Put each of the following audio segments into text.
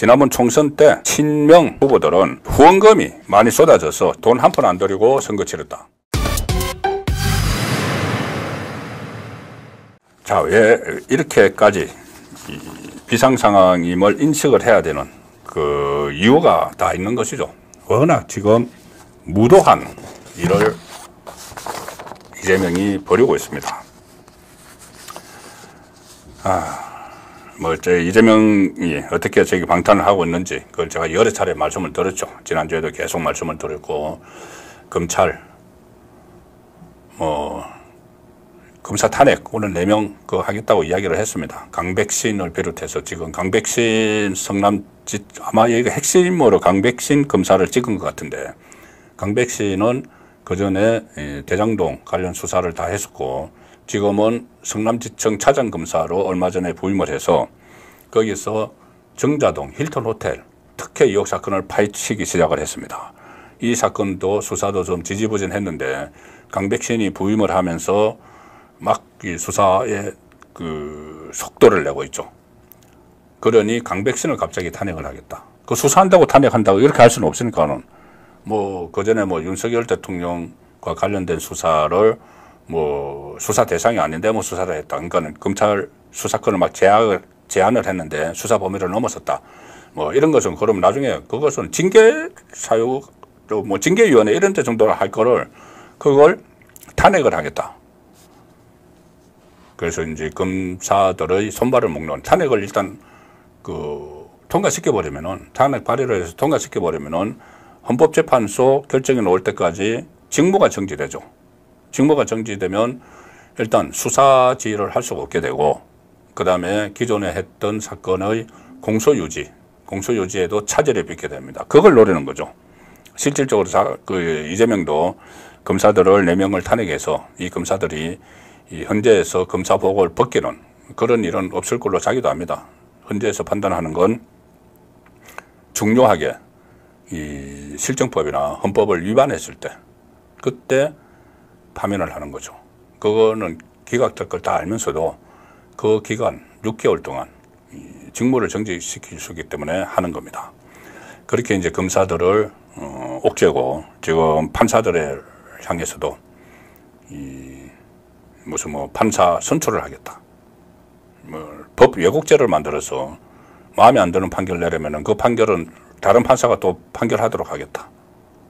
지난번 총선 때 친명 후보들은 후원금이 많이 쏟아져서 돈 한 푼 안 들이고 선거 치렀다. 자, 왜 이렇게까지 비상상황임을 인식을 해야 되는 그 이유가 다 있는 것이죠. 워낙 지금 무도한 일을 이재명이 벌이고 있습니다. 이재명이 어떻게 저기 방탄을 하고 있는지 그걸 제가 여러 차례 말씀을 드렸죠. 지난주에도 계속 말씀을 드렸고, 검찰, 검사 탄핵 오늘 4명 하겠다고 이야기를 했습니다. 강백신을 비롯해서 지금 강백신 성남지 아마 여기가 핵심으로 강백신 검사를 찍은 것 같은데, 강백신은 그 전에 대장동 관련 수사를 다 했었고, 지금은 성남지청 차장검사로 얼마 전에 부임을 해서 거기서 정자동 힐튼 호텔 특혜 의혹 사건을 파헤치기 시작을 했습니다. 이 사건도 수사도 좀 지지부진했는데 강백신이 부임을 하면서 막 이 수사에 그 속도를 내고 있죠. 그러니 강백신을 갑자기 탄핵을 하겠다. 그 수사한다고 탄핵한다고 이렇게 할 수는 없으니까는 그 전에 윤석열 대통령과 관련된 수사를 수사 대상이 아닌데 수사를 했다. 그러니까 검찰 수사권을 막 제한을 했는데 수사 범위를 넘어섰다. 이런 것은 그럼 나중에 그것은 징계사유, 징계위원회 이런 데 정도로 할 거를 그걸 탄핵을 하겠다. 그래서 이제 검사들의 손발을 묶는 탄핵을 일단 통과시켜버리면은, 탄핵 발의를 해서 통과시켜버리면은 헌법재판소 결정이 나올 때까지 직무가 정지되죠. 직무가 정지되면 일단 수사 지휘를 할 수가 없게 되고, 그 다음에 기존에 했던 사건의 공소유지에도 차질이 빚게 됩니다. 그걸 노리는 거죠. 실질적으로 이재명도 검사들을 4명을 탄핵해서 이 검사들이 이 헌재에서 검사복을 벗기는 그런 일은 없을 걸로 자기도 압니다. 헌재에서 판단하는 건 중요하게 이 실정법이나 헌법을 위반했을 때 그때 파면을 하는 거죠. 그거는 기각될 걸 다 알면서도 그 기간 6개월 동안 직무를 정지시킬 수 있기 때문에 하는 겁니다. 그렇게 이제 검사들을 옥죄고, 지금 판사들을 향해서도 판사 선출을 하겠다. 법 왜곡죄를 만들어서 마음에 안 드는 판결 내려면은 그 판결은 다른 판사가 또 판결하도록 하겠다.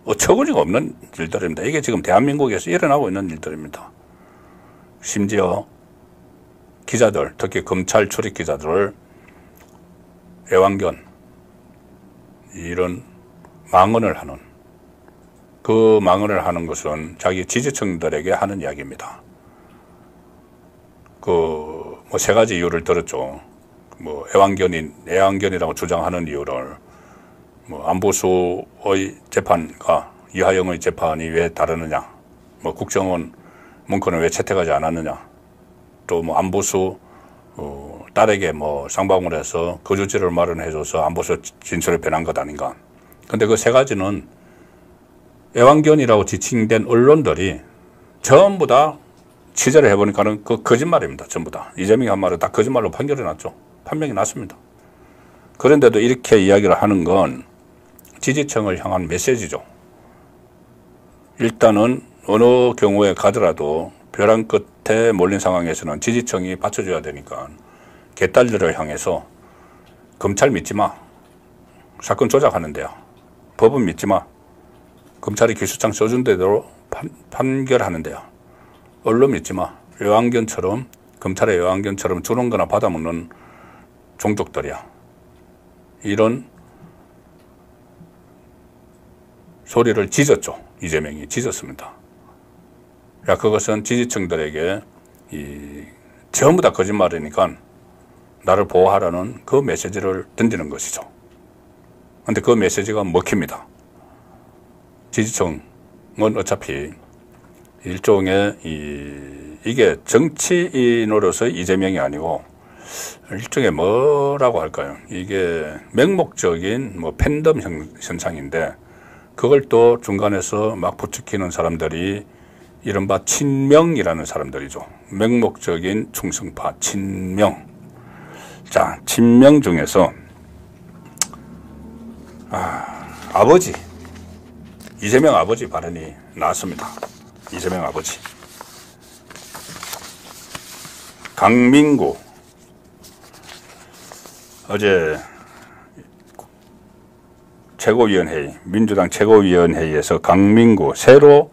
어처구니가 없는 일들입니다. 이게 지금 대한민국에서 일어나고 있는 일들입니다. 심지어 기자들, 특히 검찰 출입 기자들을 애완견, 이런 망언을 하는, 그 망언을 하는 것은 자기 지지층들에게 하는 이야기입니다. 3가지 이유를 들었죠. 애완견이라고 주장하는 이유를, 안보수의 재판과 이하영의 재판이 왜 다르느냐, 국정원 문건을 왜 채택하지 않았느냐, 또 안보수 딸에게 쌍방울 해서 거주지를 마련해줘서 안보수 진술을 변한 것 아닌가. 근데 그 3가지는 애완견이라고 지칭된 언론들이 전부 다 취재를 해보니까는 그 거짓말입니다. 전부 다. 이재명이 한 말은 다 거짓말로 판결이 났죠. 판명이 났습니다. 그런데도 이렇게 이야기를 하는 건 지지층을 향한 메시지죠. 일단은 어느 경우에 가더라도 벼랑 끝에 몰린 상황에서는 지지층이 받쳐줘야 되니까 개딸들을 향해서 검찰 믿지 마. 사건 조작하는데요. 법은 믿지 마. 검찰이 기소장 써준 대로 판결하는데요. 언론 믿지 마. 애완견처럼, 검찰의 애완견처럼 주는 거나 받아먹는 종족들이야. 이런 소리를 짖었죠. 이재명이 짖었습니다. 그것은 지지층들에게 전부 다 거짓말이니까 나를 보호하라는 그 메시지를 던지는 것이죠. 그런데 그 메시지가 먹힙니다. 지지층은 어차피 일종의 이게 정치인으로서의 이재명이 아니고 일종의 뭐라고 할까요? 이게 맹목적인 팬덤 현상인데, 그걸 또 중간에서 막 부추기는 사람들이 이른바 친명이라는 사람들이죠. 맹목적인 충성파, 친명. 자, 친명 중에서 아버지, 이재명 아버지 발언이 나왔습니다. 이재명 아버지. 강민구, 어제 최고위원회의, 민주당 최고위원회의에서 강민구 새로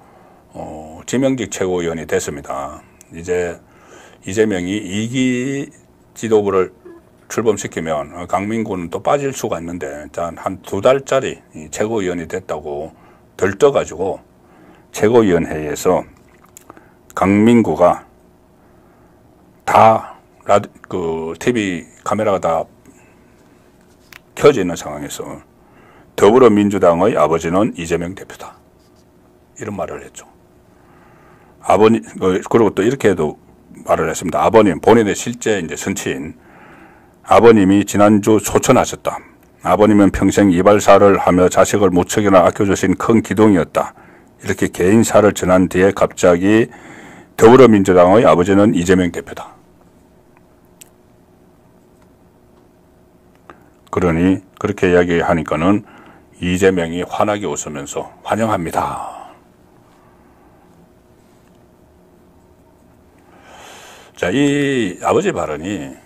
지명직 최고위원이 됐습니다. 이제 이재명이 2기 지도부를 출범시키면 강민구는 또 빠질 수가 있는데 일단 한 2달짜리 최고위원이 됐다고 들떠가지고 최고위원회의에서 강민구가 다 TV 카메라가 다 켜져 있는 상황에서 더불어민주당의 아버지는 이재명 대표다, 이런 말을 했죠. 아버님, 그리고 또 이렇게도 말을 했습니다. 아버님, 본인의 실제 이제 선치인 아버님이 지난주 소천하셨다. 아버님은 평생 이발사를 하며 자식을 무척이나 아껴주신 큰 기둥이었다. 이렇게 개인사를 전한 뒤에 갑자기 더불어민주당의 아버지는 이재명 대표다. 그러니 그렇게 이야기하니까는 이재명이 환하게 웃으면서 환영합니다. 자, 이 아버지 발언이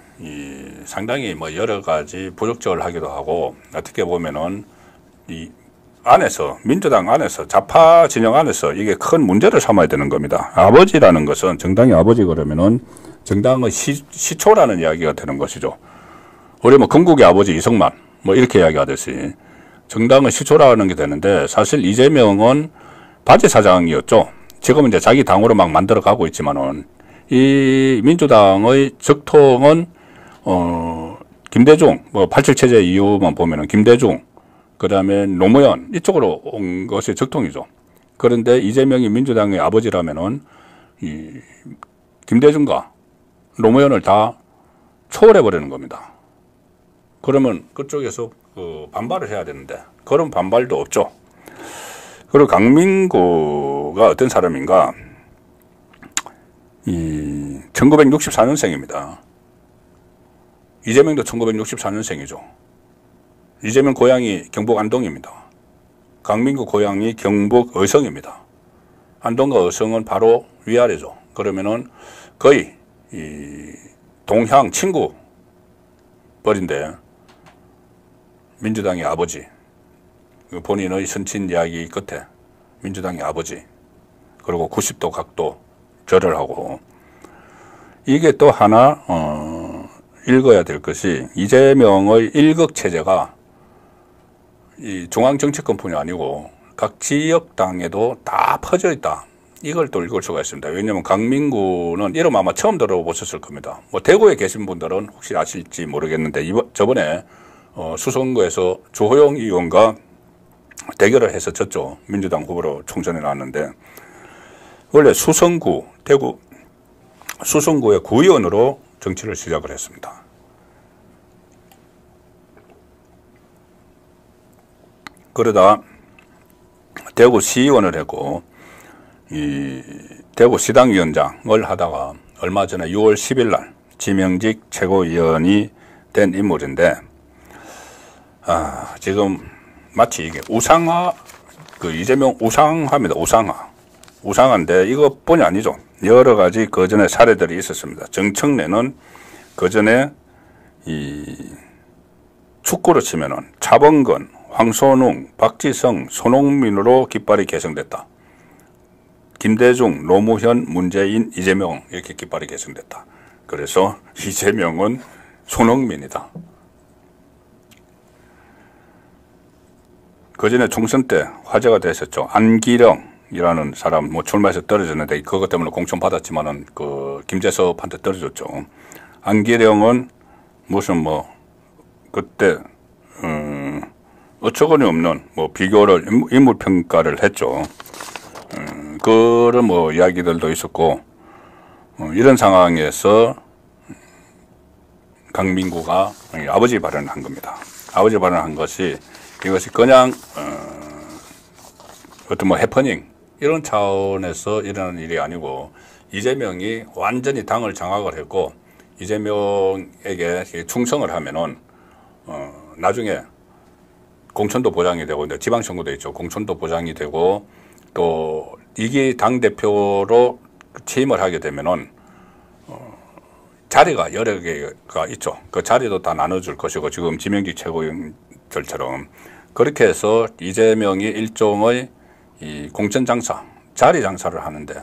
상당히 뭐 여러 가지 부적절을 하기도 하고, 어떻게 보면은 이 안에서, 민주당 안에서, 좌파 진영 안에서 이게 큰 문제를 삼아야 되는 겁니다. 아버지라는 것은, 정당의 아버지 그러면은 정당의 시초라는 이야기가 되는 것이죠. 우리 뭐 건국의 아버지 이승만 뭐 이렇게 이야기하듯이 정당의 시초라는 게 되는데, 사실 이재명은 바지 사장이었죠. 지금은 이제 자기 당으로 막 만들어 가고 있지만은 이 민주당의 적통은 김대중, 뭐 87 체제 이후만 보면은 김대중, 그다음에 노무현 이쪽으로 온 것이 적통이죠. 그런데 이재명이 민주당의 아버지라면은 이 김대중과 노무현을 다 초월해 버리는 겁니다. 그러면 그쪽에서 반발을 해야 되는데 그런 반발도 없죠. 그리고 강민구가 어떤 사람인가? 1964년생입니다. 이재명도 1964년생이죠. 이재명 고향이 경북 안동입니다. 강민구 고향이 경북 의성입니다. 안동과 의성은 바로 위아래죠. 그러면은 거의 동향 친구 벌인데, 민주당의 아버지, 본인의 선친 이야기 끝에 민주당의 아버지, 그리고 90도 각도 절을 하고, 이게 또 하나 읽어야 될 것이, 이재명의 일극체제가 이 중앙정치권뿐이 아니고 각 지역당에도 다 퍼져 있다, 이걸 또 읽을 수가 있습니다. 왜냐하면 강민구는 이름 아마 처음 들어보셨을 겁니다. 뭐 대구에 계신 분들은 혹시 아실지 모르겠는데, 저번에 수성구에서 주호영 의원과 대결을 해서 졌죠. 민주당 후보로 총선에 나왔는데, 원래 수성구, 대구 수성구의 구의원으로 정치를 시작을 했습니다. 그러다 대구 시의원을 했고, 이 대구 시당위원장을 하다가 얼마 전에 6월 10일 날 지명직 최고위원이 된 인물인데, 지금 마치 이게 우상화, 이재명 우상화입니다. 우상화인데 이것뿐이 아니죠. 여러 가지 그 전에 사례들이 있었습니다. 정청래는 그 전에 이 축구로 치면은 차범근, 황선웅, 박지성, 손흥민으로 깃발이 개성됐다. 김대중, 노무현, 문재인, 이재명 이렇게 깃발이 개성됐다. 그래서 이재명은 손흥민이다. 그 전에 총선 때 화제가 됐었죠. 안기령이라는 사람, 뭐 출마해서 떨어졌는데 그것 때문에 공천 받았지만은 김재섭한테 떨어졌죠. 안기령은 무슨 뭐 그때 어처구니 없는 뭐 비교를 인물 평가를 했죠. 그런 뭐 이야기들도 있었고, 이런 상황에서 강민구가 아버지 발언을 한 겁니다. 아버지 발언을 한 것이, 이것이 그냥 어떤 뭐 해퍼닝 이런 차원에서 일어나는 일이 아니고, 이재명이 완전히 당을 장악을 했고 이재명에게 충성을 하면은 나중에 공천도 보장이 되고, 지방선거도 있죠. 공천도 보장이 되고, 또 2기 당대표로 취임을 하게 되면은, 자리가 여러 개가 있죠. 그 자리도 다 나눠줄 것이고, 지금 지명직 최고위원들처럼. 그렇게 해서 이재명이 일종의 이 공천 장사, 자리 장사를 하는데,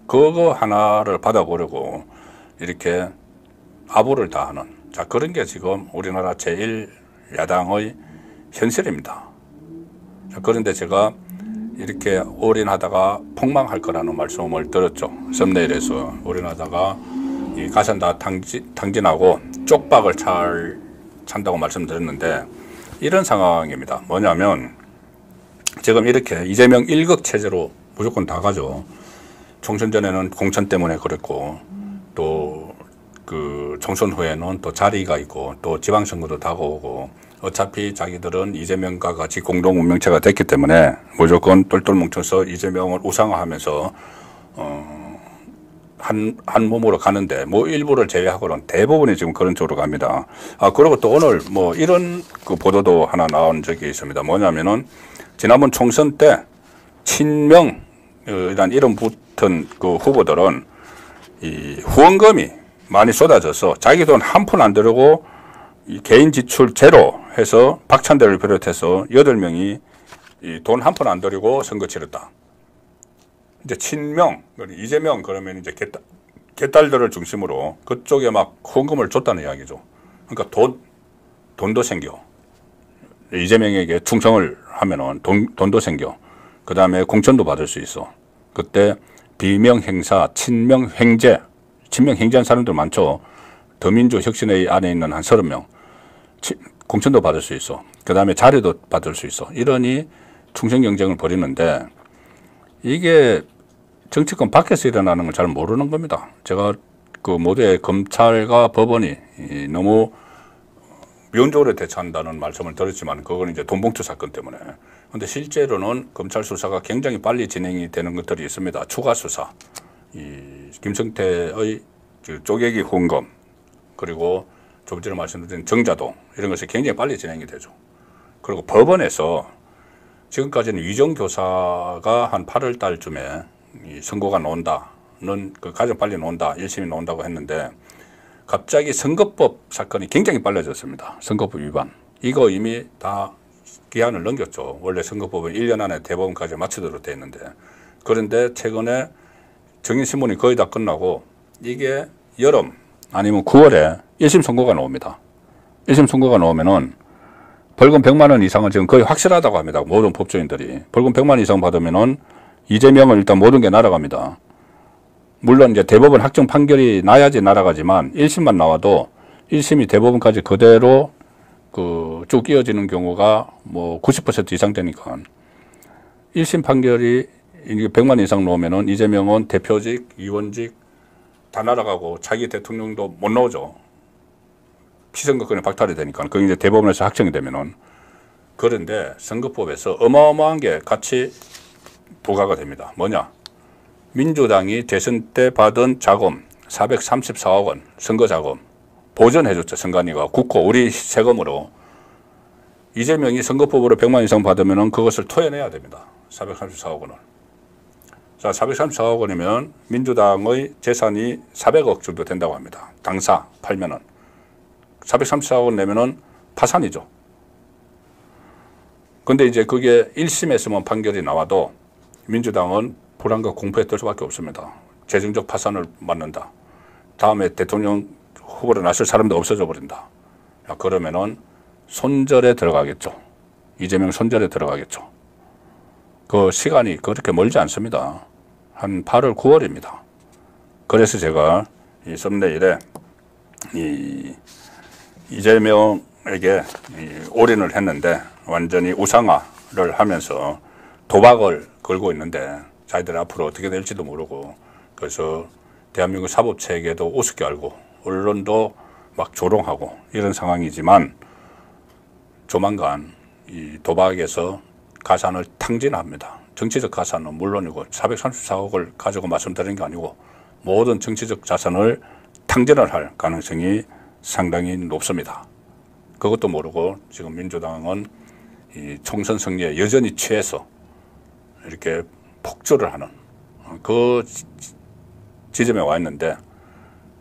그거 하나를 받아보려고 이렇게 아부를 다하는, 자, 그런 게 지금 우리나라 제1야당의 현실입니다. 자, 그런데 제가 이렇게 올인하다가 폭망할 거라는 말씀을 들었죠. 썸네일에서 올인하다가 이 가산 다 탕진하고 쪽박을 찬다고 말씀드렸는데, 이런 상황입니다. 뭐냐면 지금 이렇게 이재명 1극 체제로 무조건 다 가죠. 총선 전에는 공천 때문에 그랬고, 또 그 총선 후에는 또 자리가 있고, 또 지방선거도 다가오고, 어차피 자기들은 이재명과 같이 공동 운명체가 됐기 때문에 무조건 똘똘 뭉쳐서 이재명을 우상화하면서 한 몸으로 가는데, 뭐 일부를 제외하고는 대부분이 지금 그런 쪽으로 갑니다. 아, 그리고 또 오늘 뭐 이런 그 보도도 하나 나온 적이 있습니다. 뭐냐면은 지난번 총선 때 친명 이란 이름 붙은 그 후보들은 이 후원금이 많이 쏟아져서 자기 돈 한 푼 안 들고 이 개인 지출 제로 해서 박찬대를 비롯해서 8명이 돈 한 푼 안 들이고 선거 치렀다. 이제 친명, 이재명 그러면 이제 개딸들을 중심으로 그쪽에 막 후원금을 줬다는 이야기죠. 그러니까 돈도 생겨. 이재명에게 충성을 하면은 돈도 생겨. 그 다음에 공천도 받을 수 있어. 그때 비명 행사, 친명 횡재, 친명 횡재한 사람들 많죠. 더민주 혁신회의 안에 있는 한 30명. 공천도 받을 수 있어. 그 다음에 자리도 받을 수 있어. 이러니 충성 경쟁을 벌이는데, 이게 정치권 밖에서 일어나는 걸 잘 모르는 겁니다. 제가 그 모두의 검찰과 법원이 너무 미온적으로 대처한다는 말씀을 들었지만, 그건 이제 돈봉투 사건 때문에. 근데 실제로는 검찰 수사가 굉장히 빨리 진행이 되는 것들이 있습니다. 추가 수사, 이 김성태의 쪼개기 후원금, 그리고 좀 전에 말씀드린 정자동, 이런 것이 굉장히 빨리 진행이 되죠. 그리고 법원에서 지금까지는 위정교사가 한 8월 달쯤에 이 선고가 나온다는, 그 가장 빨리 나온다, 1심이 나온다고 했는데, 갑자기 선거법 사건이 굉장히 빨라졌습니다. 선거법 위반. 이거 이미 다 기한을 넘겼죠. 원래 선거법은 1년 안에 대법원까지 마치도록 돼 있는데. 그런데 최근에 정인신문이 거의 다 끝나고, 이게 여름 아니면 9월에 1심 선고가 나옵니다. 1심 선고가 나오면은 벌금 100만 원 이상은 지금 거의 확실하다고 합니다. 모든 법조인들이. 벌금 100만 원 이상 받으면은 이재명은 일단 모든 게 날아갑니다. 물론 이제 대법원 확정 판결이 나야지 날아가지만, 1심만 나와도 1심이 대법원까지 그대로 그 쭉 이어지는 경우가 뭐 90% 이상 되니까, 1심 판결이 100만 원 이상 나오면은 이재명은 대표직, 위원직 다 날아가고 자기 대통령도 못 나오죠. 피선거권이 박탈이 되니까. 그게 이제 대법원에서 확정이 되면은. 그런데 선거법에서 어마어마한 게 같이 부과가 됩니다. 뭐냐? 민주당이 대선 때 받은 자금 434억 원, 선거 자금 보전해줬죠. 선관위가 국고, 우리 세금으로. 이재명이 선거법으로 100만 이상 받으면 그것을 토해내야 됩니다. 434억 원을. 자, 434억 원이면 민주당의 재산이 400억 정도 된다고 합니다. 당사 팔면은. 434억 원 내면은 파산이죠. 근데 이제 그게 1심에서만 판결이 나와도 민주당은 불안과 공포에 떨 수밖에 없습니다. 재정적 파산을 맞는다. 다음에 대통령 후보로 나설 사람도 없어져 버린다. 그러면은 손절에 들어가겠죠. 이재명 손절에 들어가겠죠. 그 시간이 그렇게 멀지 않습니다. 한 8월, 9월입니다. 그래서 제가 이 썸네일에 이재명에게 올인을 했는데, 완전히 우상화를 하면서 도박을 걸고 있는데, 자기들 앞으로 어떻게 될지도 모르고, 그래서 대한민국 사법체계도 우습게 알고 언론도 막 조롱하고 이런 상황이지만, 조만간 이 도박에서 가산을 탕진합니다. 정치적 가산은 물론이고 434억을 가지고 말씀드리는 게 아니고 모든 정치적 자산을 탕진을 할 가능성이 상당히 높습니다. 그것도 모르고 지금 민주당은 이 총선 승리에 여전히 취해서 이렇게 폭주를 하는 그 지점에 와 있는데,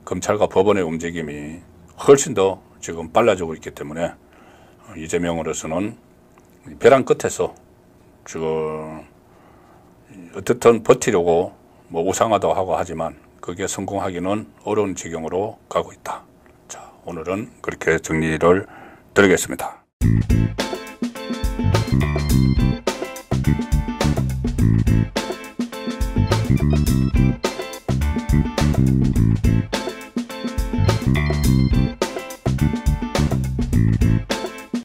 검찰과 법원의 움직임이 훨씬 더 지금 빨라지고 있기 때문에 이재명으로서는 벼랑 끝에서 지금 어떻든 버티려고 뭐 우상화도 하고 하지만 그게 성공하기는 어려운 지경으로 가고 있다. 자, 오늘은 그렇게 정리를 드리겠습니다.